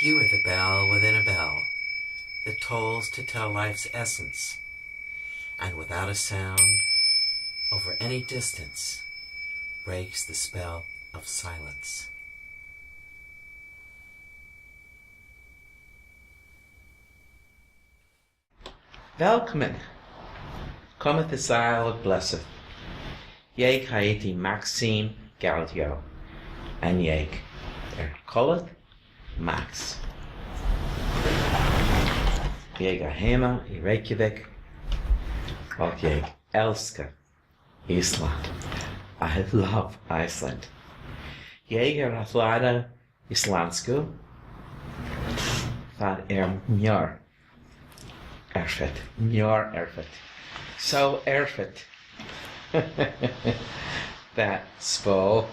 You are the bell within a bell that tolls to tell life's essence, and without a sound, over any distance, breaks the spell of silence. Welkomen. Cometh the Isle of Blessed. Jeg heiti Maxime Gaudio, and jeg calleth Max. Jeg hemma I Reykjavik, og jeg elsker Iceland. I love Iceland. Jeg at lære islandsku. Það mjög erfitt. Mjög erfitt. So erfitt that Spo,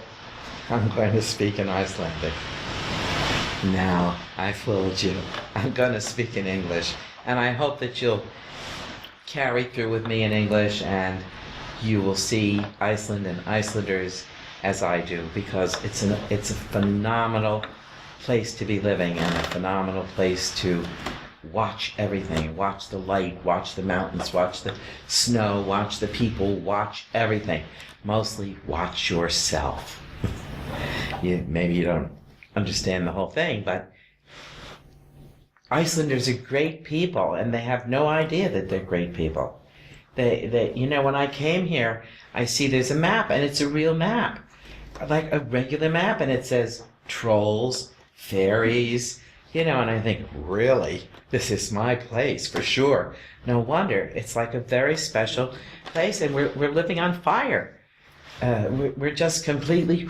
I'm going to speak in Icelandic. Now, I fooled you. I'm going to speak in English, and I hope that you'll carry through with me in English and you will see Iceland and Icelanders as I do, because it's a phenomenal place to be living and a phenomenal place to watch everything. Watch the light, watch the mountains, watch the snow, watch the people, watch everything. Mostly watch yourself. Maybe you don't understand the whole thing, but Icelanders are great people, and they have no idea that they're great people. They when I came here, I see there's a map, and it's a real map, like a regular map, and it says trolls, fairies, and I think, really? This is my place, for sure. No wonder. It's like a very special place, and we're living on fire. We're just completely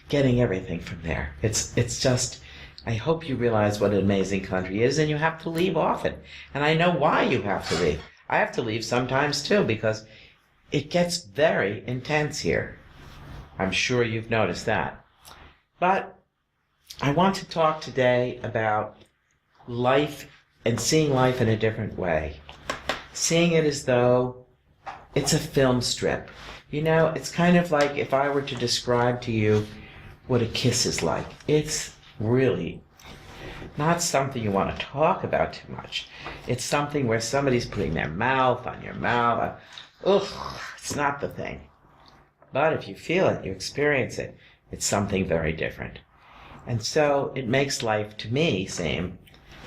getting everything from there. It's just, I hope you realize what an amazing country is, and you have to leave often. And I know why you have to leave. I have to leave sometimes too, because it gets very intense here. I'm sure you've noticed that. But I want to talk today about life and seeing life in a different way. Seeing it as though it's a film strip. It's kind of like if I were to describe to you what a kiss is like. It's really not something you want to talk about too much. It's something where somebody's putting their mouth on your mouth. Ugh, it's not the thing. But if you feel it, you experience it, it's something very different. And so it makes life, to me, seem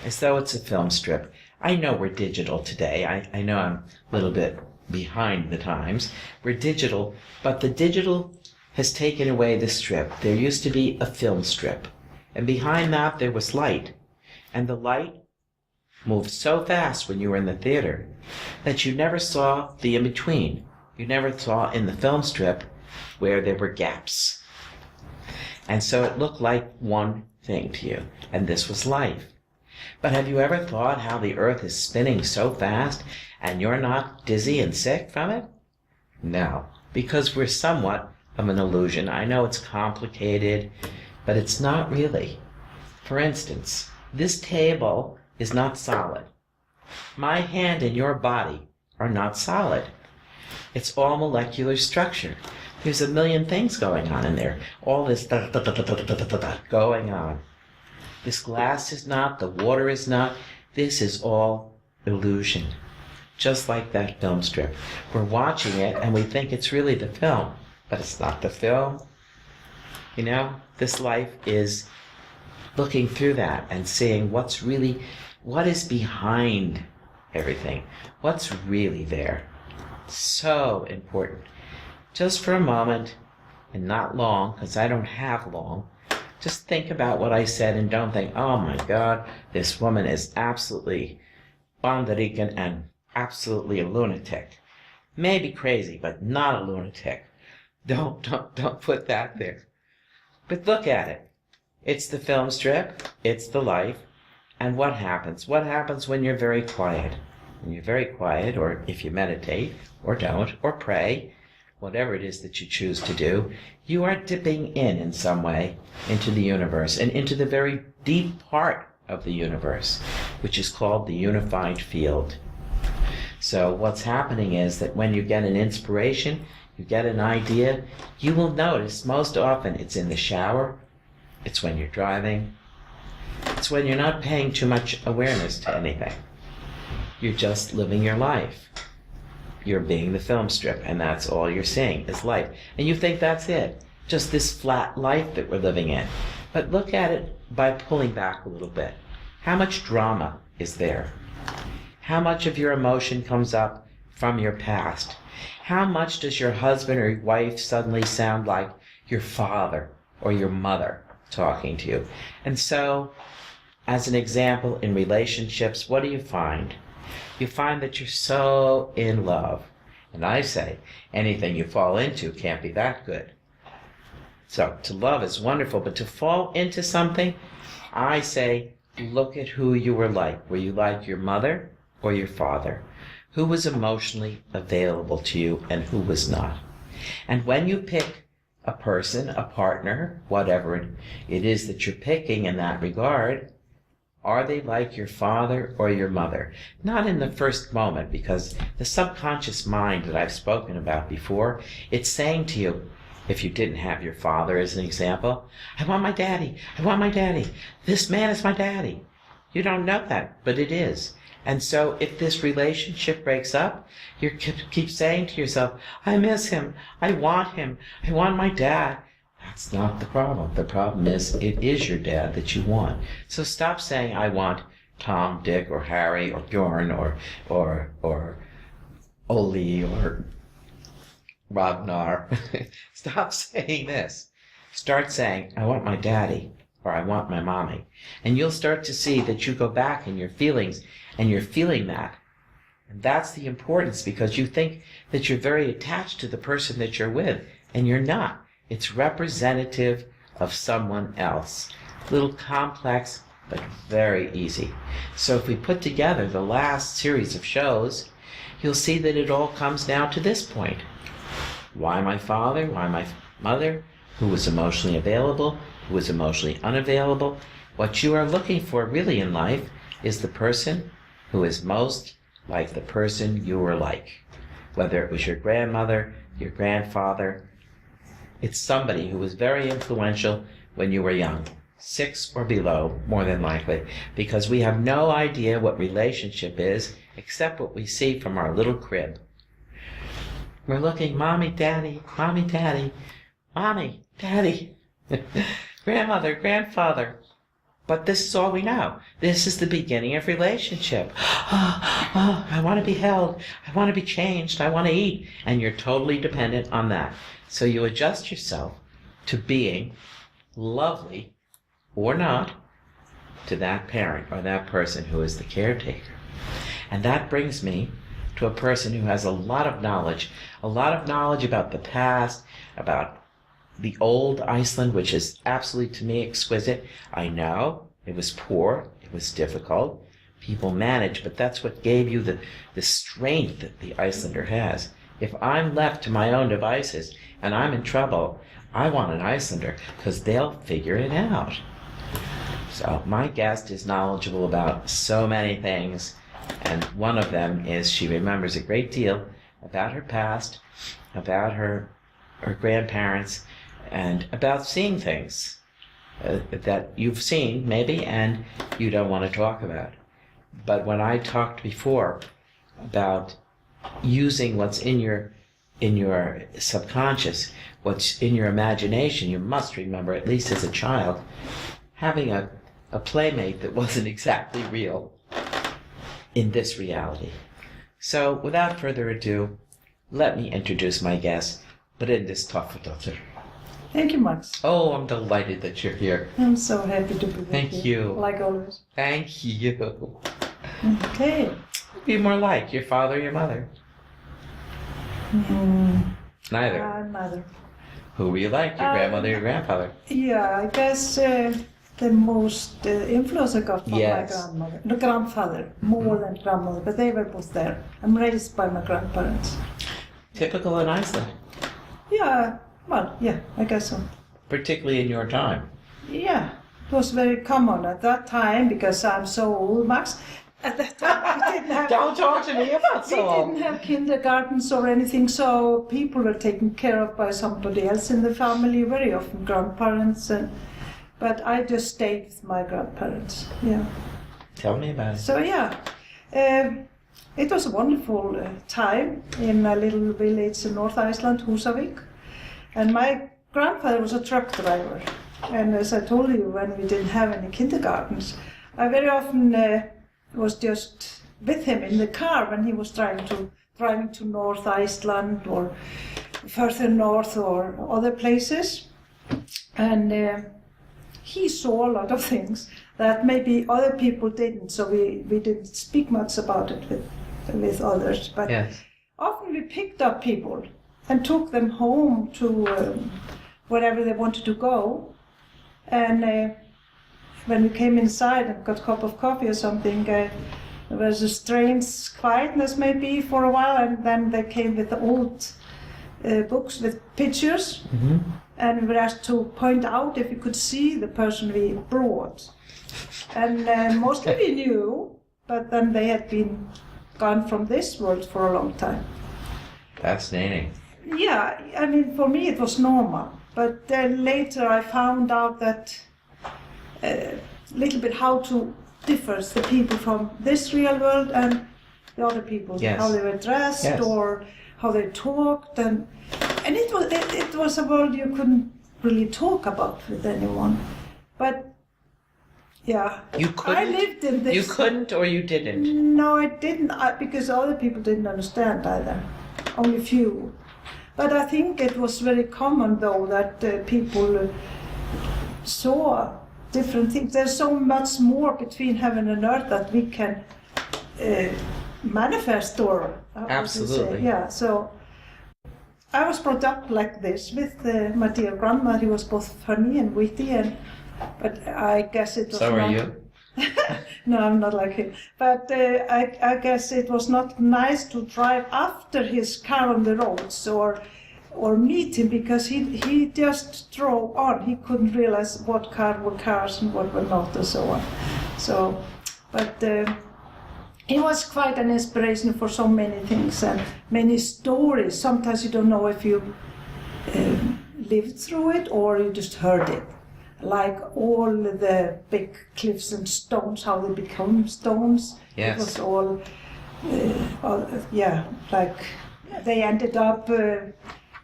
as though it's a film strip. I know we're digital today. I know I'm a little bit behind the times. We're digital, but the digital has taken away the strip. There used to be a film strip, and behind that there was light. And the light moved so fast when you were in the theater that you never saw the in-between. You never saw in the film strip where there were gaps. And so it looked like one thing to you, and this was life. But have you ever thought how the earth is spinning so fast and you're not dizzy and sick from it? No, because we're somewhat of an illusion. I know it's complicated, but it's not really. For instance, this table is not solid. My hand and your body are not solid. It's all molecular structure. There's a million things going on in there. All this going on. This glass is not, the water is not. This is all illusion. Just like that film strip. We're watching it and we think it's really the film, but it's not the film. This life is looking through that and seeing what is behind everything. What's really there. So important. Just for a moment, and not long, because I don't have long, just think about what I said and don't think, oh my God, this woman is absolutely Bandarican and absolutely a lunatic. Maybe crazy, but not a lunatic. Don't put that there. But look at it. It's the film strip, it's the life, and what happens? What happens when you're very quiet? When you're very quiet, or if you meditate, or don't, or pray, whatever it is that you choose to do, you are dipping in some way into the universe and into the very deep part of the universe, which is called the unified field. So what's happening is that when you get an inspiration, you get an idea, you will notice most often it's in the shower, it's when you're driving, It's when you're not paying too much awareness to anything. You're just living your life. You're being the film strip, and that's all you're seeing is life. And you think that's it, just this flat life that we're living in. But look at it by pulling back a little bit. How much drama is there? How much of your emotion comes up from your past? How much does your husband or your wife suddenly sound like your father or your mother talking to you? And so, as an example, in relationships, what do you find? You find that you're so in love. And I say, anything you fall into can't be that good. So, to love is wonderful, but to fall into something, I say, look at who you were like. Were you like your mother or your father? Who was emotionally available to you and who was not? And when you pick a person, a partner, whatever it is that you're picking in that regard, are they like your father or your mother? Not in the first moment, because the subconscious mind that I've spoken about before, it's saying to you, if you didn't have your father as an example, I want my daddy, I want my daddy. This man is my daddy. You don't know that, but it is. And so if this relationship breaks up, you keep saying to yourself, I miss him, I want my dad. That's not the problem. The problem is it is your dad that you want. So stop saying, I want Tom, Dick, or Harry, or Bjorn, or Oli, or Ragnar. Stop saying this. Start saying, I want my daddy, or I want my mommy. And you'll start to see that you go back in your feelings, and you're feeling that. And that's the importance, because you think that you're very attached to the person that you're with, and you're not. It's representative of someone else. A little complex, but very easy. So if we put together the last series of shows, you'll see that it all comes down to this point. Why my father? Why my mother? Who was emotionally available? Who was emotionally unavailable? What you are looking for really in life is the person who is most like the person you were like. Whether it was your grandmother, your grandfather, it's somebody who was very influential when you were young. 6 or below, more than likely, because we have no idea what relationship is except what we see from our little crib. We're looking, mommy, daddy, mommy, daddy, mommy, daddy, grandmother, grandfather. But this is all we know. This is the beginning of relationship. I want to be held. I want to be changed. I want to eat. And you're totally dependent on that. So you adjust yourself to being lovely or not to that parent or that person who is the caretaker. And that brings me to a person who has a lot of knowledge about the past, about the old Iceland, which is absolutely, to me, exquisite. I know it was poor, it was difficult, people managed, but that's what gave you the strength that the Icelander has. If I'm left to my own devices and I'm in trouble, I want an Icelander, because they'll figure it out. So my guest is knowledgeable about so many things, and one of them is she remembers a great deal about her past, about her grandparents, and about seeing things that you've seen, maybe, and you don't want to talk about. But when I talked before about using what's in your subconscious, what's in your imagination, you must remember, at least as a child, having a playmate that wasn't exactly real in this reality. So, without further ado, let me introduce my guest, Bryndis Torfadottir. Thank you, Max. Oh, I'm delighted that you're here. I'm so happy to be with you. Thank you. Like always. Thank you. Okay. Be more like your father or your mother. Neither. Neither. Who were you like, your grandmother or your grandfather? Yeah, I guess the most influence I got from Yes. my grandmother. No, grandfather, more than grandmother, but they were both there. I'm raised by my grandparents. Typical in Iceland, Yeah, well, yeah, I guess so. particularly in your time. Yeah, it was very common at that time, because I'm so old, Max. At that time, we didn't have... Don't talk to me about We so old. didn't have kindergartens or anything, so people were taken care of by somebody else in the family, very often grandparents. And But I just stayed with my grandparents. Yeah. Tell me about it. So yeah, it was a wonderful time in a little village in North Iceland, Húsavík. And my grandfather was a truck driver. And as I told you, when we didn't have any kindergartens, I very often was just with him in the car when he was driving to North Iceland or further north or other places. And he saw a lot of things that maybe other people didn't, so we didn't speak much about it with others. But Yes. often we picked up people and took them home to wherever they wanted to go. And when we came inside and got a cup of coffee or something, there was a strange quietness maybe for a while, and then they came with the old books with pictures. Mm-hmm. And we were asked to point out if we could see the person we brought. And mostly we knew, but then they had been gone from this world for a long time. Fascinating. Yeah, I mean, for me it was normal. But then later I found out that a little bit how to differ the people from this real world and the other people. Yes. How they were dressed, Yes. or how they talked. And it was a world you couldn't really talk about with anyone. But yeah, You couldn't. I lived in this. You couldn't, or you didn't. No, I didn't, because other people didn't understand either. Only few. But I think it was very common, though, that people saw different things. There's so much more between heaven and earth that we can manifest, or how would you say? Absolutely. Yeah. So I was brought up like this with my dear grandma. He was both funny and witty, but I guess it was. So are not, you? No, I'm not like him. But I guess it was not nice to drive after his car on the roads or meet him, because he just drove on. He couldn't realize what car were cars and what were not, and so on. So, but he was quite an inspiration for so many things and many stories. Sometimes you don't know if you lived through it or you just heard it. Like all the big cliffs and stones, how they become stones. Yes. It was all, like they ended up,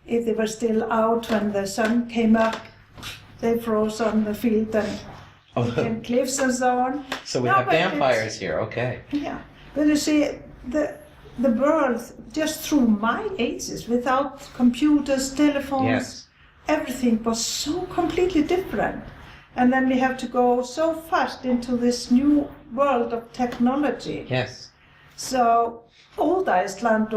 if they were still out when the sun came up, they froze on the field and became cliffs and so on. So we No, have but it's- vampires here. Okay. Yeah, but you see, the world, just through my ages, without computers, telephones, Yes. everything was so completely different. And then we have to go so fast into this new world of technology. Yes. So, old Iceland,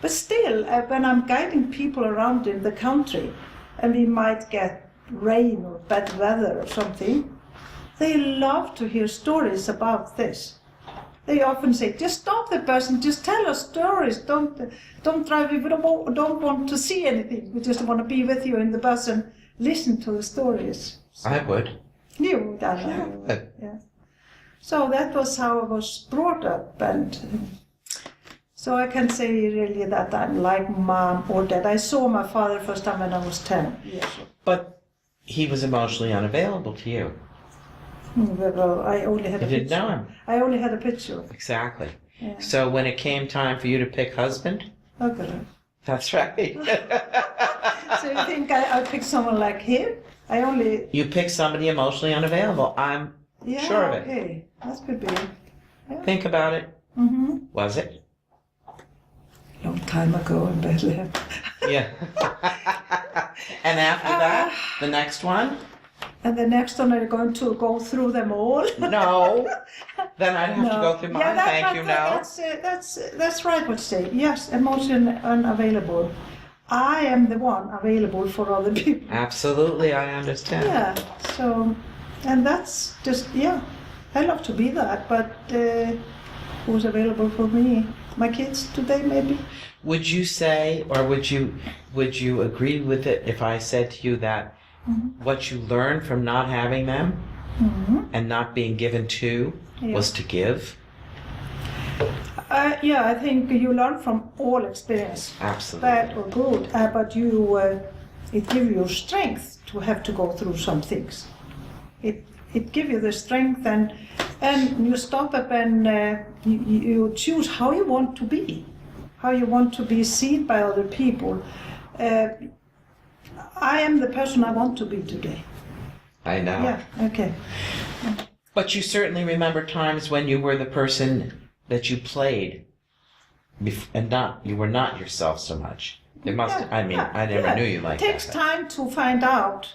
but still, when I'm guiding people around in the country, and we might get rain or bad weather or something, they love to hear stories about this. They often say, just stop the bus and just tell us stories. Don't drive. We don't want to see anything. We just want to be with you in the bus and listen to the stories. I would. You would, I know. Good. Yeah. So that was how I was brought up, and so I can say really that I'm like mom or dad. I saw my father first time when I was 10 years old. But he was emotionally unavailable to you. Well, I only had You a didn't picture. know him. I only had a picture. Exactly. Yeah. So when it came time for you to pick husband, Okay. that's right. So you think I picked someone like him? I only. You picked somebody emotionally unavailable. I'm Yeah, sure of it. okay. That could be. Think about it. Mm-hmm. Was it? Long time ago in Bethlehem. Yeah. And after that, the next one? And the next one, are going to go through them all? No. Then I'd have to No. go through mine. Yeah, Thank you, no. That's right what you say. Yes, emotionally unavailable. I am the one available for other people. Absolutely, I understand. Yeah, so, and that's just, yeah, I love to be that, but who's available for me? My kids today, maybe? Would you say, or would you agree with it if I said to you that what you learned from not having them and not being given to was to give? Yeah, I think you learn from all experience, Absolutely. bad or good, but it gives you strength to have to go through some things. it gives you the strength, and you stop up and you choose how you want to be, how you want to be seen by other people. I am the person I want to be today. I know. Yeah, okay. But you certainly remember times when you were the person that you played, and you were not yourself so much. There must. I never knew you like that. It takes time to find out.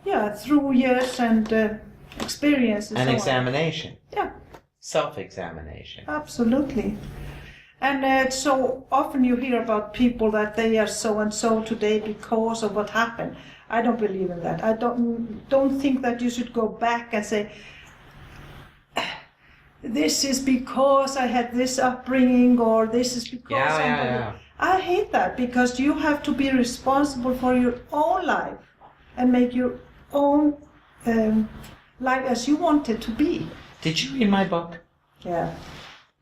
Yeah, through years and experiences. And examination. Yeah. Self-examination. Absolutely. And so often you hear about people that they are so and so today because of what happened. I don't believe in that. I don't think that you should go back and say, this is because I had this upbringing, or this is because somebody. I hate that, because you have to be responsible for your own life and make your own life as you want it to be. Did you read my book? Yeah.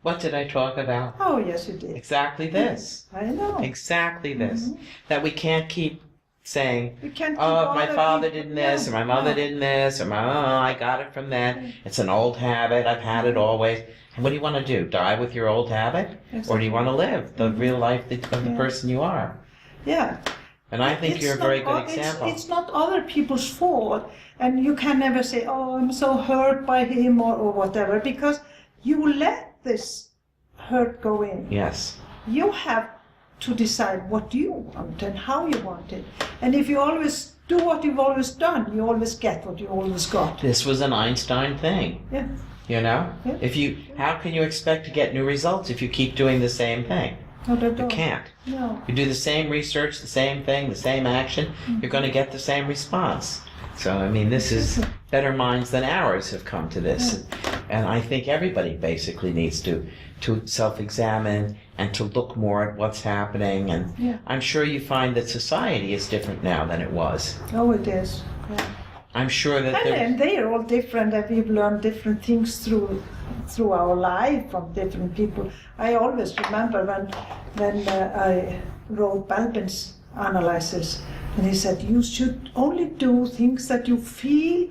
What did I talk about? Oh, yes, you did. Exactly this. I know. Exactly this. That we can't keep saying, oh, my father did this, or my mother did this, or I got it from that. It's an old habit. I've had it always. And what do you want to do? Die with your old habit? Exactly. Or do you want to live the real life of the person you are? Yeah. And I think you're a very good example. It's not other people's fault. And you can never say, oh, I'm so hurt by him or whatever, because you let this hurt go in. Yes. You have to decide what you want and how you want it. And if you always do what you've always done, you always get what you always got. This was an Einstein thing. Yeah. You know? Yeah. How can you expect to get new results if you keep doing the same thing? No, You can't. No. You do the same research, the same thing, the same action, you're going to get the same response. So, I mean, this is better minds than ours have come to this. And I think everybody basically needs to self-examine and to look more at what's happening. And I'm sure you find that society is different now than it was. Oh, it is. Yeah. I'm sure that And they are all different, and we've learned different things through our life from different people. I always remember when I wrote Balbin's analysis, and he said, you should only do things that you feel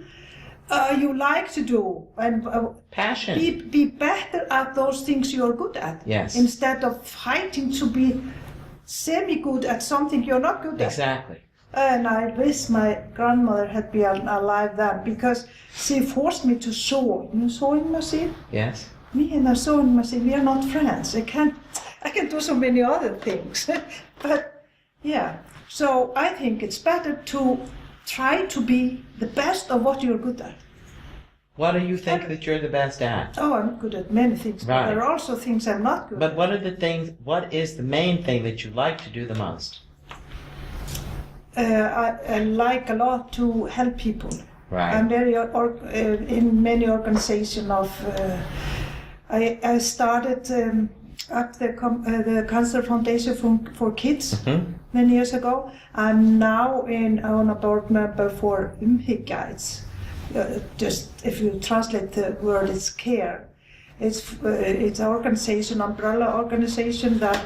you like to do, and passion. Be better at those things you're good at. Yes. Instead of fighting to be semi-good at something you're not good at. Exactly. And I wish my grandmother had been alive then, because she forced me to sew. You know, sewing machine? Yes. Me and a sewing machine, we are not friends. I can do so many other things. But yeah, so I think it's better to try to be the best of what you're good at. What do you think that you're the best at? Oh, I'm good at many things, but there are also things I'm not good at. But what is the main thing that you like to do the most? I like a lot to help people. Right. I'm very in many organizations of. I started at the Cancer Foundation for Kids many years ago. I'm now on a board member for Guides. Just if you translate the word, it's care. It's an organization, umbrella organization that.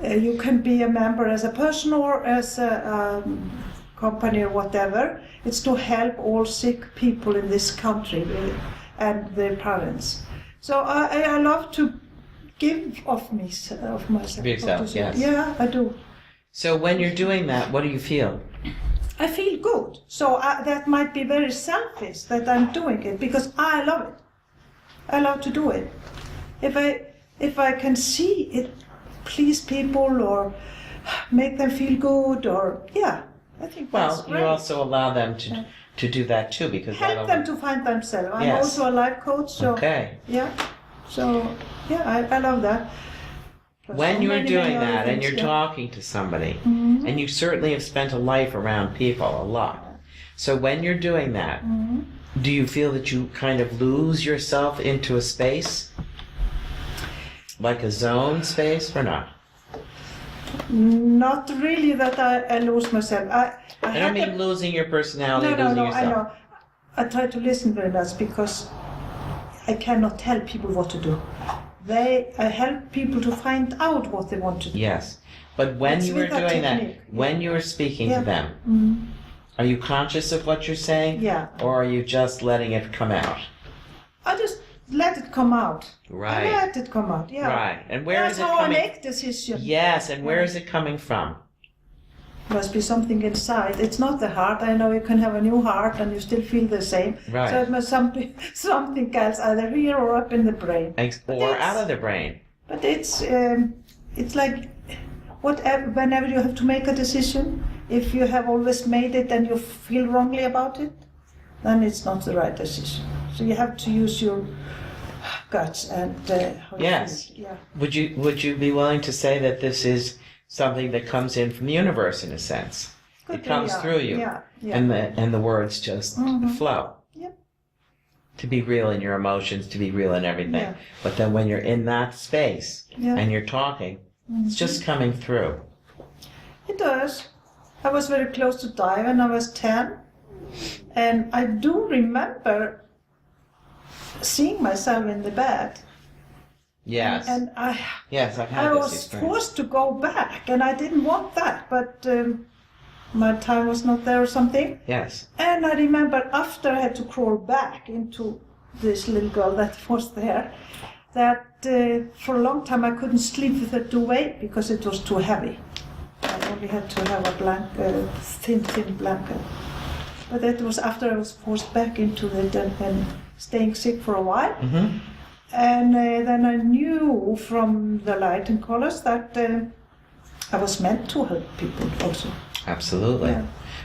You can be a member as a person or as a company or whatever. It's to help all sick people in this country and their parents. So I love to give of myself. Yourself, yes. Yeah, I do. So when you're doing that, what do you feel? I feel good. So that might be very selfish that I'm doing it, because I love it. I love to do it. If I can see it please people or make them feel good, or I think that's great. You also allow them to do that too, because help them to find themselves. I'm also a life coach, so I love that. When you're doing that and you're talking to somebody, and you certainly have spent a life around people a lot, so when you're doing that, do you feel that you kind of lose yourself into a space? Like a zone space or not? Not really that I lose myself. I don't mean losing your personality, losing yourself. I know. I try to listen very much, because I cannot tell people what to do. I help people to find out what they want to do. Yes. But when you were doing that, when you were speaking to them, Are you conscious of what you're saying? Yeah. Or are you just letting it come out? I just let it come out. Right. I let it come out, yeah. Right. And where That's is it how coming? I make decisions. Yes, and where is it coming from? Must be something inside. It's not the heart. I know you can have a new heart and you still feel the same. Right. So it must be something else, either here or up in the brain. Or out of the brain. But it's like whenever you have to make a decision, if you have always made it and you feel wrongly about it, then it's not the right decision. So you have to use your guts and how Yes. you feel. Yeah. Would you be willing to say that this is something that comes in from the universe in a sense? Could It be, comes yeah. through you. Yeah. Yeah. And the words just flow. Yep. To be real in your emotions, to be real in everything. Yeah. But then when you're in that space Yeah. and you're talking, it's just coming through. It does. I was very close to die when I was 10. And I do remember seeing myself in the bed. Yes. And Yes, I've had I this was experience. forced to go back, and I didn't want that, but my time was not there or something. Yes. And I remember after I had to crawl back into this little girl that was there, that for a long time I couldn't sleep with a duvet because it was too heavy. I only had to have a thin blanket. But that was after I was forced back into it and staying sick for a while. Mm-hmm. And then I knew from the light and colors that I was meant to help people also. Absolutely. Yeah.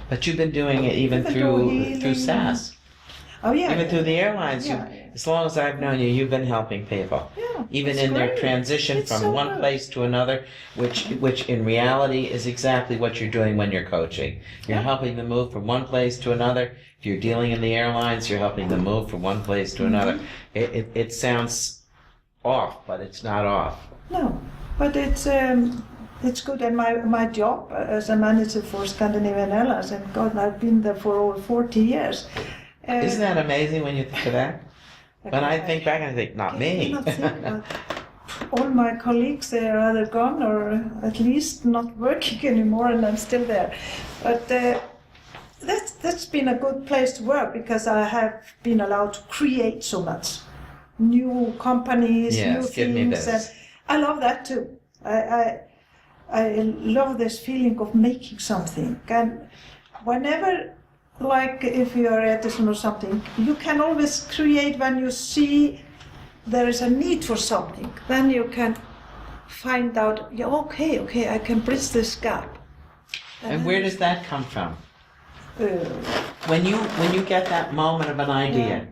But you've been doing it even through SAS. Oh yeah. Even through the airlines. Yeah. As long as I've known you, you've been helping people. Yeah, Even it's in their great. transition It's from so one good. place to another, which in reality is exactly what you're doing when you're coaching. You're Yeah. helping them move from one place to another. If you're dealing in the airlines, you're helping them move from one place to another. Mm-hmm. It sounds off, but it's not off. No, but it's good. And my job as a manager for Scandinavian Airlines, and God, I've been there for over 40 years. Isn't that amazing when you think of that? When I think back, I think, not me. cannot think, but all my colleagues, they are either gone or at least not working anymore, and I'm still there. But that's been a good place to work because I have been allowed to create so much. New companies, Yes, new give me things, this. and I love that too. I love this feeling of making something, and whenever, like if you are Edison or something, you can always create when you see there is a need for something. Then you can find out, yeah, okay, I can bridge this gap. And where does that come from? Uh, When you get that moment of an idea,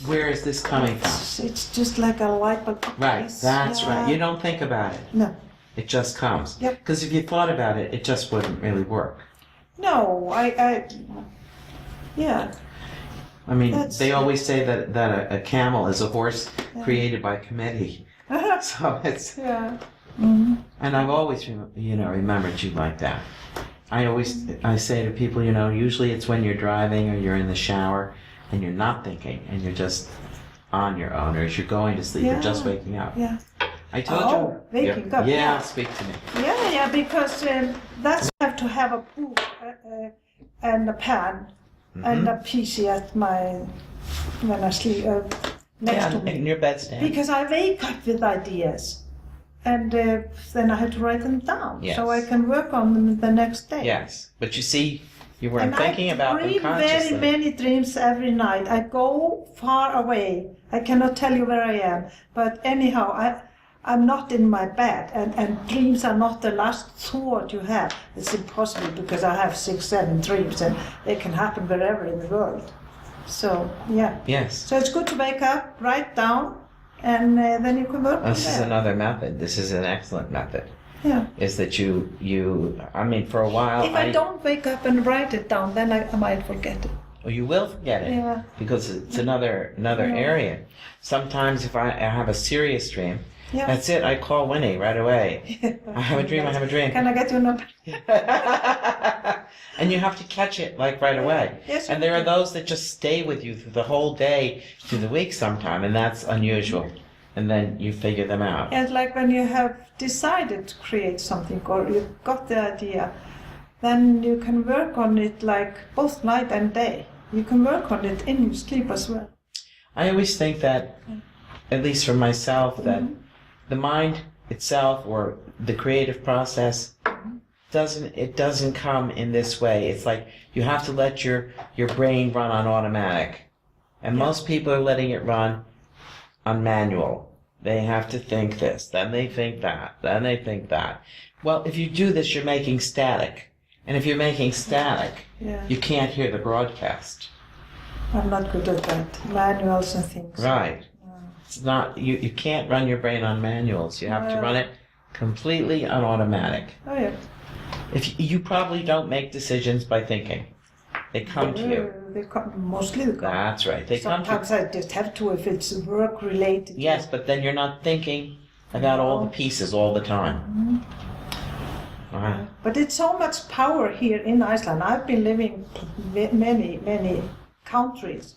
where is this coming from? it's just like a light bulb. Right, Yes, that's yeah. right. You don't think about it. No, It just comes. Yep. Because if you thought about it, it just wouldn't really work. no, yeah. I mean, That's- they always say that a camel is a horse Yeah. created by committee. So it's, Yeah. Mm-hmm. and I've always, remembered you like that. I say to people, usually it's when you're driving or you're in the shower and you're not thinking and you're just on your own, or as you're going to sleep, you're just Yeah. waking up. Yeah. I told Oh, you. waking yeah. up, Yeah, yeah. speak to me. Yeah, because that's I have to have a book and a pen and a PC at when I sleep next to me. in your bedstand. Because I wake up with ideas, and then I have to write them down Yes. so I can work on them the next day. Yes, but you see, you weren't And thinking I about them dream consciously. very many dreams every night. I go far away. I cannot tell you where I am, but anyhow, I'm not in my bed, and dreams are not the last thought you have. It's impossible because I have 6, 7 dreams, and they can happen wherever in the world. So yeah. Yes. So it's good to wake up, write down, and then you can work. This from is there. another method. This is an excellent method. Yeah. Is that I mean, for a while. If I don't wake up and write it down, then I might forget it. Well, you will forget it. Yeah. Because it's another Yeah. area. Sometimes if I have a serious dream, Yeah. that's it. I call Winnie right away. I have a dream. I have a dream. Can I get your number? And you have to catch it like right away. Yes, And there are those that just stay with you through the whole day, through the week sometime, and that's unusual. And then you figure them out. And like when you have decided to create something or you've got the idea, then you can work on it like both night and day. You can work on it in your sleep as well. I always think that, at least for myself, that the mind itself or the creative process doesn't come in this way. It's like you have to let your brain run on automatic. And most people are letting it run on manual. They have to think this, then they think that, then they think that. Well, if you do this, you're making static. And if you're making static, you can't hear the broadcast. I'm not good at that. Manuals and things. Right. It's not, you can't run your brain on manuals. You have to run it completely on automatic. Oh, yeah. If you probably don't make decisions by thinking. They come to you. Mostly they come. That's right. They Sometimes come to you. I just have to if it's work related. Yes, but then you're not thinking about all the pieces all the time. Wow. But it's so much power here in Iceland. I've been living many countries.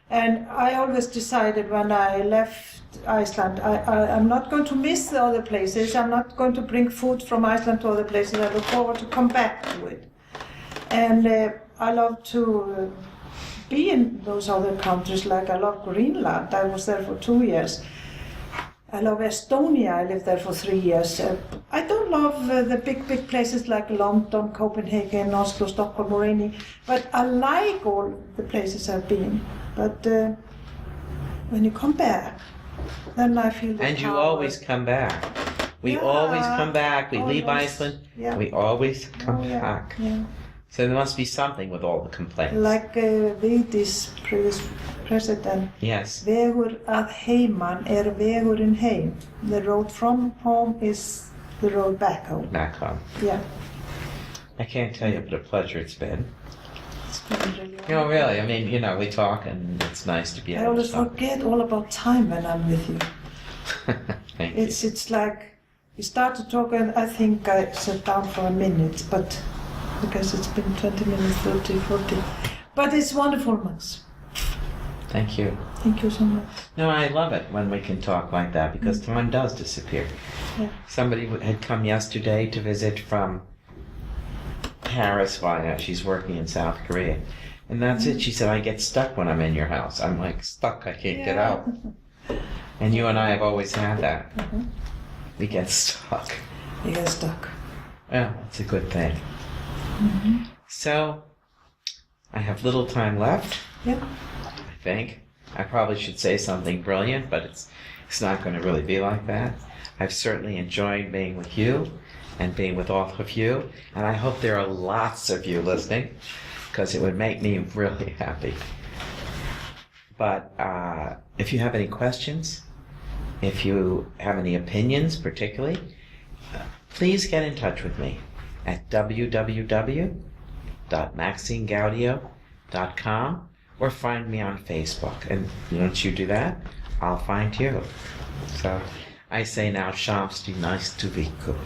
And I always decided when I left Iceland, I'm not going to miss the other places. I'm not going to bring food from Iceland to other places. I look forward to come back to it. And I love to be in those other countries, like I love Greenland. I was there for 2 years. I love Estonia. I lived there for 3 years. I don't love the big places like London, Copenhagen, Oslo, Stockholm, Moroni, but I like all the places I've been. But when you come back, then I feel the And you power. always come back. We always come back. We leave Iceland. We always come back. Yeah. So there must be something with all the complaints. Like Vigdis, previous president. Yes. Vegur að heiman vegurinn heim. The road from home is the road back home. Back home. Yeah. I can't tell you what a pleasure it's been. It's been really No, really. I mean, we talk and it's nice to be I able to always talk. forget all about time when I'm with you. Thank you. It's like we start to talk and I think I sit down for a minute, but because it's been 20 minutes, 30, 40. But it's wonderful, Max. Thank you. Thank you so much. No, I love it when we can talk like that because time does disappear. Yeah. Somebody had come yesterday to visit from Paris while she's working in South Korea. And that's it. She said, I get stuck when I'm in your house. I'm like, stuck. I can't get out. And you and I have always had that. We get stuck. You get stuck. Well, it's a good thing. So, I have little time left. Yeah. I think. I probably should say something brilliant, but it's not going to really be like that. I've certainly enjoyed being with you and being with all of you, and I hope there are lots of you listening, because it would make me really happy. But if you have any questions, if you have any opinions particularly, please get in touch with me at www.maxinegaudio.com or find me on Facebook. And once you do that, I'll find you. So I say now, Shamsti, nice to be good.